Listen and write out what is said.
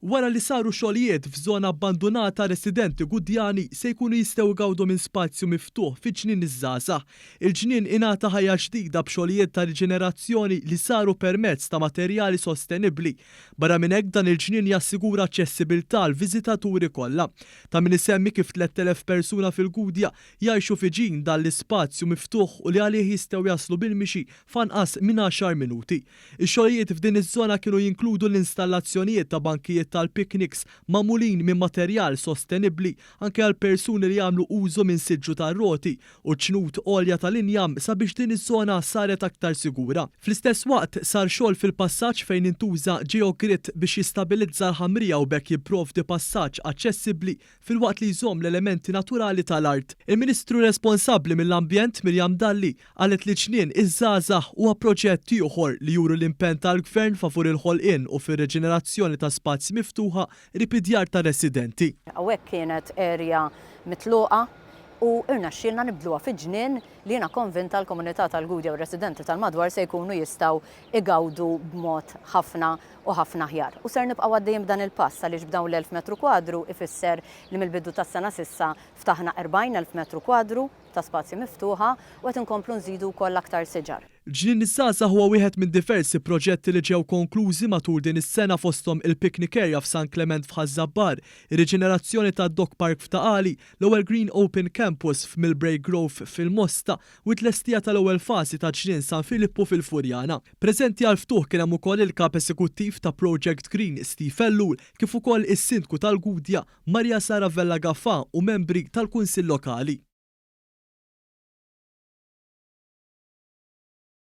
Wara li saru xogħlijiet f'żona abbandonata residenti Gudjani se jkunu jistgħu jgawdu minn spazju miftuħ fiġnien iż-żgħażagħ. Il-ġnien ingħata ħajja ġdida b'xogħlijiet ta' riġenerazzjoni li saru permezz ta' materjali sostenibbli. Barra minn hekk dan il-ġnien jassigura aċċessibilità għal viżitaturi kollha. Ta' min isemmi kif 3000 persuna fil-Gudja jgħixu fiġin dan l-ispazju miftuħ u li għalih jistgħu jaslu bil-mixi f'anqas minn 10 minuti. Ix-xogħlijiet f'din iż-żona kienu jinkludu l-installazzjonijiet ta' bankijiet tal-pikniks magħmulin minn materjal sostenibbli anke għal persuni li jagħmlu użu minn siġġu tar-roti u ċnut għolja tal-injam sabiex din iż-żona saret aktar sigura. Fl-istess waqt sar xogħol fil-passaġġ fejn intuża geogrid biex jistabilizza l-ħamrija u bekk jipprovdi passaġġ aċċessibbli filwaqt li jżomm l-elementi naturali tal-art. Il-Ministru responsabbli mill-Ambjent Mirjam Dalli qalet li ġnien iż-żgħażagħ huwa proġett ieħor li juru l-impenn tal-Gvern favur il-ħolqien u fir-reġenerazzjoni ta' spazji miftuħa ripidjar ta' residenti. Hawnhekk kienet erja mitluqa u irnexxielna nibdluha fi ġnien li jiena konvinta l-komunità tal-Gudja u r-residenti tal-madwar se jkunu jistgħu igawdu b'mod ħafna u ħafna aħjar. U ser nibqgħu għaddejjem b'dan il-pass għaliex b'dawn l-1000 metru kwadru ifisser li mill-bidu tas-sena s'issa ftaħna 40,000 metru kwadru ta' spazji miftuħa u qed inkomplu nżidu wkoll aktar siġar. Ġnien iż-żgħażagħ huwa wieħed minn diversi proġetti li ġew konklużi matul din is-sena fosthom il-Picnic Area f'San Clement f'Ħażabbar, ir-riġenerazzjoni tad-Dog Park f'Taqali, l-ewwel Green Open Campus f'Millbrae Grove fil-Mosta u t-tlestija tal-ewwel fasi ta' ġnien San Filippo fil-Furjana. Preżenti għal ftuħ kien hemm ukoll il-kap eżekuttiv ta' Project Green Steve Ellul kif ukoll is-Sindku tal-Gudja Marja Sara Vella Gaffà u membri tal-Kunsill Lokali.